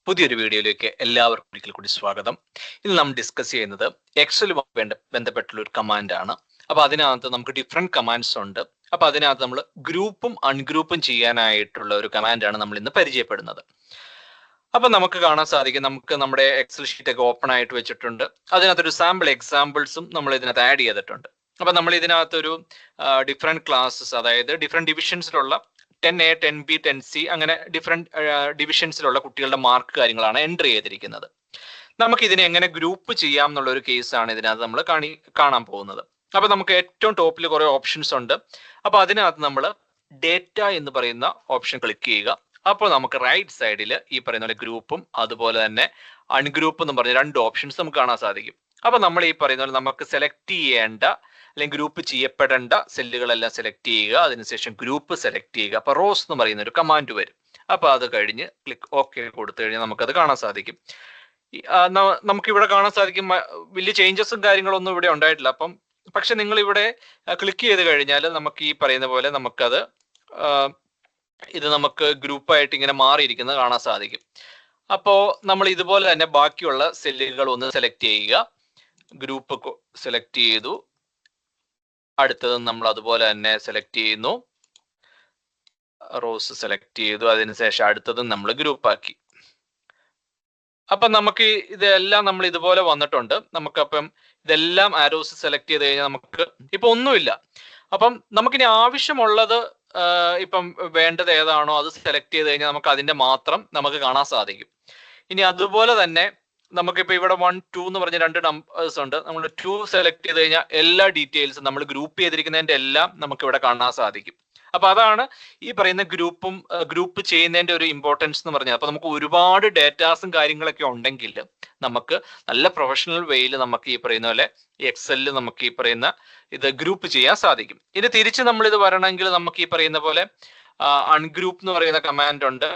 പുതിയൊരു വീഡിയോയിലേക്ക് എല്ലാവർക്കും ഒരിക്കൽ കൂടി സ്വാഗതം. ഇന്ന് നമ്മൾ ഡിസ്കസ് ചെയ്യുന്നത് എക്സലുമായി ബന്ധപ്പെട്ടുള്ള ഒരു കമാൻഡ് ആണ്. അപ്പൊ അതിനകത്ത് നമുക്ക് ഡിഫറെന്റ് കമാൻഡ്സ് ഉണ്ട്. അപ്പൊ അതിനകത്ത് നമ്മൾ ഗ്രൂപ്പും അൺഗ്രൂപ്പും ചെയ്യാനായിട്ടുള്ള ഒരു കമാൻഡാണ് നമ്മൾ ഇന്ന് പരിചയപ്പെടുന്നത്. അപ്പൊ നമുക്ക് കാണാൻ സാധിക്കും, നമുക്ക് നമ്മുടെ എക്സൽ ഷീറ്റ് ഒക്കെ ഓപ്പൺ ആയിട്ട് വെച്ചിട്ടുണ്ട്. അതിനകത്തൊരു സാമ്പിൾ എക്സാമ്പിൾസും നമ്മൾ ഇതിനകത്ത് ആഡ് ചെയ്തിട്ടുണ്ട്. അപ്പൊ നമ്മൾ ഇതിനകത്തൊരു ഡിഫറെന്റ് ക്ലാസ്സസ്, അതായത് ഡിഫറെന്റ് ഡിവിഷൻസിലുള്ള 10A 10B 10C അങ്ങനെ ഡിഫറെന്റ് ഡിവിഷൻസിലുള്ള കുട്ടികളുടെ മാർക്ക് കാര്യങ്ങളാണ് എൻട്രി ചെയ്തിരിക്കുന്നത്. നമുക്ക് ഇതിനെ എങ്ങനെ ഗ്രൂപ്പ് ചെയ്യാം എന്നുള്ള ഒരു കേസാണ് ഇതിനകത്ത് നമ്മൾ കാണാൻ പോകുന്നത്. അപ്പൊ നമുക്ക് ഏറ്റവും ടോപ്പിൽ കുറെ ഓപ്ഷൻസ് ഉണ്ട്. അപ്പൊ അതിനകത്ത് നമ്മൾ ഡേറ്റ എന്ന് പറയുന്ന ഓപ്ഷൻ ക്ലിക്ക് ചെയ്യുക. അപ്പോൾ നമുക്ക് റൈറ്റ് സൈഡിൽ ഈ പറയുന്ന പോലെ ഗ്രൂപ്പും അതുപോലെ തന്നെ അൺഗ്രൂപ്പ് എന്ന് പറഞ്ഞ രണ്ട് ഓപ്ഷൻസ് നമുക്ക് കാണാൻ സാധിക്കും. അപ്പൊ നമ്മൾ ഈ പറയുന്ന പോലെ നമുക്ക് സെലക്ട് ചെയ്യേണ്ട അല്ലെങ്കിൽ ഗ്രൂപ്പ് ചെയ്യപ്പെടേണ്ട സെല്ലുകളെല്ലാം സെലക്ട് ചെയ്യുക. അതിനുശേഷം ഗ്രൂപ്പ് സെലക്ട് ചെയ്യുക. അപ്പൊ റോസ് എന്ന് പറയുന്ന ഒരു കമാൻഡ് വരും. അപ്പൊ അത് കഴിഞ്ഞ് ക്ലിക്ക് ഓക്കെ കൊടുത്തു കഴിഞ്ഞാൽ നമുക്കത് കാണാൻ സാധിക്കും. നമുക്കിവിടെ കാണാൻ സാധിക്കും വലിയ ചേഞ്ചസും കാര്യങ്ങളൊന്നും ഇവിടെ ഉണ്ടായിട്ടില്ല. പക്ഷെ നിങ്ങൾ ഇവിടെ ക്ലിക്ക് ചെയ്ത് കഴിഞ്ഞാൽ നമുക്ക് ഈ പറയുന്ന പോലെ നമുക്കത് ഇത് നമുക്ക് ഗ്രൂപ്പായിട്ട് ഇങ്ങനെ മാറിയിരിക്കുന്നത് കാണാൻ സാധിക്കും. അപ്പോൾ നമ്മൾ ഇതുപോലെ തന്നെ ബാക്കിയുള്ള സെല്ലുകൾ ഒന്ന് സെലക്ട് ചെയ്യുക. ഗ്രൂപ്പ് സെലക്ട് ചെയ്തു. അടുത്തത് നമ്മൾ അതുപോലെ തന്നെ സെലക്ട് ചെയ്യുന്നു. റോസ് സെലക്ട് ചെയ്തു. അതിനുശേഷം അടുത്തതും നമ്മൾ ഗ്രൂപ്പാക്കി. അപ്പൊ നമുക്ക് ഇതെല്ലാം നമ്മൾ ഇതുപോലെ വന്നിട്ടുണ്ട്. നമുക്കപ്പം ഇതെല്ലാം ആരോസ് സെലക്ട് ചെയ്ത് കഴിഞ്ഞാൽ നമുക്ക് ഇപ്പൊ ഒന്നുമില്ല. അപ്പം നമുക്കിനി ആവശ്യമുള്ളത് ഇപ്പം വേണ്ടത് ഏതാണോ അത് സെലക്ട് ചെയ്ത് കഴിഞ്ഞാൽ നമുക്ക് അതിന്റെ മാത്രം നമുക്ക് കാണാൻ സാധിക്കും. ഇനി അതുപോലെ തന്നെ നമുക്കിപ്പോൾ ഇവിടെ 1 2 എന്ന് പറഞ്ഞ രണ്ട് നമ്പേഴ്സ് ഉണ്ട്. നമ്മൾ 2 സെലക്ട് ചെയ്ത് കഴിഞ്ഞാൽ എല്ലാ ഡീറ്റെയിൽസും നമ്മൾ ഗ്രൂപ്പ് ചെയ്തിരിക്കുന്നതിന്റെ എല്ലാം നമുക്ക് ഇവിടെ കാണാൻ സാധിക്കും. അപ്പൊ അതാണ് ഈ പറയുന്ന ഗ്രൂപ്പ് ചെയ്യുന്നതിന്റെ ഒരു ഇമ്പോർട്ടൻസ് എന്ന് പറഞ്ഞത്. അപ്പൊ നമുക്ക് ഒരുപാട് ഡേറ്റാസും കാര്യങ്ങളൊക്കെ ഉണ്ടെങ്കിൽ നമുക്ക് നല്ല പ്രൊഫഷണൽ വേയിൽ നമുക്ക് ഈ പറയുന്ന പോലെ എക്സലിൽ നമുക്ക് ഈ പറയുന്ന ഇത് ഗ്രൂപ്പ് ചെയ്യാൻ സാധിക്കും. ഇനി തിരിച്ച് നമ്മൾ ഇത് വരണമെങ്കിൽ നമുക്ക് ഈ പറയുന്ന പോലെ അൺഗ്രൂപ്പ് എന്ന് പറയുന്ന കമാൻഡ് ഉണ്ട്.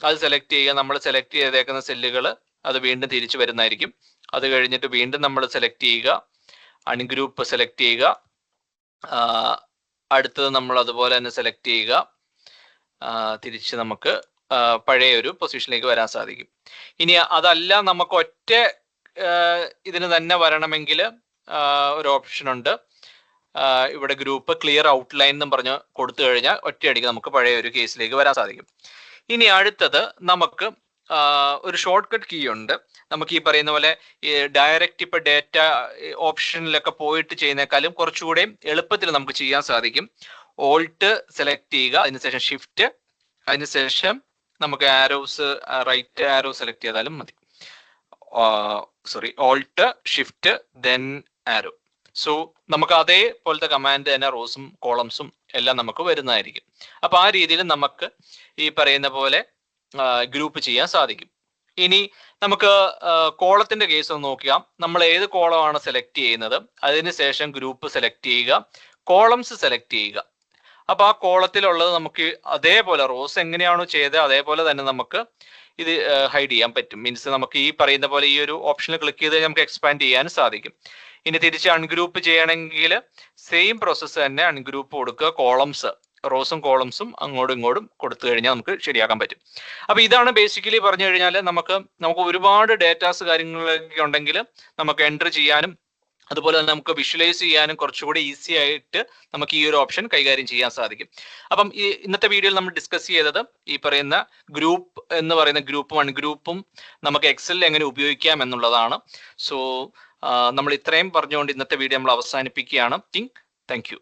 അത് സെലക്ട് ചെയ്യുക. നമ്മൾ സെലക്ട് ചെയ്തേക്കുന്ന സെല്ലുകൾ അത് വീണ്ടും തിരിച്ചു വരുന്നതായിരിക്കും. അത് കഴിഞ്ഞിട്ട് വീണ്ടും നമ്മൾ സെലക്ട് ചെയ്യുക, അൺഗ്രൂപ്പ് സെലക്ട് ചെയ്യുക. അടുത്തത് നമ്മൾ അതുപോലെ തന്നെ സെലക്ട് ചെയ്യുക. തിരിച്ച് നമുക്ക് പഴയ ഒരു പൊസിഷനിലേക്ക് വരാൻ സാധിക്കും. ഇനി അതല്ല നമുക്ക് ഒറ്റ ഇതിന് തന്നെ വരണമെങ്കിൽ ഒരു ഓപ്ഷൻ ഉണ്ട്. ഇവിടെ ഗ്രൂപ്പ് ക്ലിയർ ഔട്ട്ലൈൻ എന്നും പറഞ്ഞ് കൊടുത്തു കഴിഞ്ഞാൽ ഒറ്റയടിക്ക് നമുക്ക് പഴയ ഒരു കേസിലേക്ക് വരാൻ സാധിക്കും. ഇനി അടുത്തത് നമുക്ക് ഒരു ഷോർട്ട് കട്ട് കീ ഉണ്ട്. നമുക്ക് ഈ പറയുന്ന പോലെ ഡയറക്റ്റ് ഇപ്പൊ ഡേറ്റ ഓപ്ഷനിലൊക്കെ പോയിട്ട് ചെയ്യുന്നേക്കാളും കുറച്ചുകൂടെ എളുപ്പത്തിൽ നമുക്ക് ചെയ്യാൻ സാധിക്കും. ഓൾട്ട് സെലക്ട് ചെയ്യുക, അതിനുശേഷം ഷിഫ്റ്റ്, അതിനുശേഷം നമുക്ക് ആരോസ് റൈറ്റ് ആരോ സെലക്ട് ചെയ്താലും മതി. ഓൾട്ട് ഷിഫ്റ്റ് ദെൻ ആരോ. സോ നമുക്ക് അതേപോലത്തെ കമാൻഡ് തന്നെ റോസും കോളംസും എല്ലാം നമുക്ക് വരുന്നതായിരിക്കും. അപ്പൊ ആ രീതിയിൽ നമുക്ക് ഈ പറയുന്ന പോലെ ഗ്രൂപ്പ് ചെയ്യാൻ സാധിക്കും. ഇനി നമുക്ക് കോളത്തിന്റെ കേസ് ഒന്ന് നോക്കാം. നമ്മൾ ഏത് കോളമാണ് സെലക്ട് ചെയ്യുന്നത്, അതിനുശേഷം ഗ്രൂപ്പ് സെലക്ട് ചെയ്യുക, കോളംസ് സെലക്ട് ചെയ്യുക. അപ്പൊ ആ കോളത്തിലുള്ളത് നമുക്ക് അതേപോലെ റോസ് എങ്ങനെയാണോ ചെയ്തത് അതേപോലെ തന്നെ നമുക്ക് ഇത് ഹൈഡ് ചെയ്യാൻ പറ്റും. മീൻസ് നമുക്ക് ഈ പറയുന്ന പോലെ ഈ ഒരു ഓപ്ഷനിൽ ക്ലിക്ക് ചെയ്ത് നമുക്ക് എക്സ്പാൻഡ് ചെയ്യാൻ സാധിക്കും. ഇനി തിരിച്ച് അൺഗ്രൂപ്പ് ചെയ്യണമെങ്കിൽ സെയിം പ്രോസസ്സ് തന്നെ അൺഗ്രൂപ്പ് കൊടുക്കുക. കോളംസ് റോസും കോളംസും അങ്ങോട്ടും ഇങ്ങോട്ടും കൊടുത്തു കഴിഞ്ഞാൽ നമുക്ക് ശരിയാക്കാൻ പറ്റും. അപ്പൊ ഇതാണ് ബേസിക്കലി പറഞ്ഞു കഴിഞ്ഞാൽ നമുക്ക് ഒരുപാട് ഡേറ്റാസ് കാര്യങ്ങളൊക്കെ ഉണ്ടെങ്കിൽ നമുക്ക് എൻറ്റർ ചെയ്യാനും അതുപോലെ തന്നെ നമുക്ക് വിഷ്വലൈസ് ചെയ്യാനും കുറച്ചുകൂടി ഈസി ആയിട്ട് നമുക്ക് ഈ ഒരു ഓപ്ഷൻ കൈകാര്യം ചെയ്യാൻ സാധിക്കും. അപ്പം ഈ ഇന്നത്തെ വീഡിയോയിൽ നമ്മൾ ഡിസ്കസ് ചെയ്തത് ഈ പറയുന്ന ഗ്രൂപ്പ് എന്ന് പറയുന്ന ഗ്രൂപ്പും അൺഗ്രൂപ്പും നമുക്ക് എക്സലിൽ എങ്ങനെ ഉപയോഗിക്കാം എന്നുള്ളതാണ്. സോ നമ്മൾ ഇത്രയും പറഞ്ഞുകൊണ്ട് ഇന്നത്തെ വീഡിയോ നമ്മൾ അവസാനിപ്പിക്കുകയാണ്. Thank you.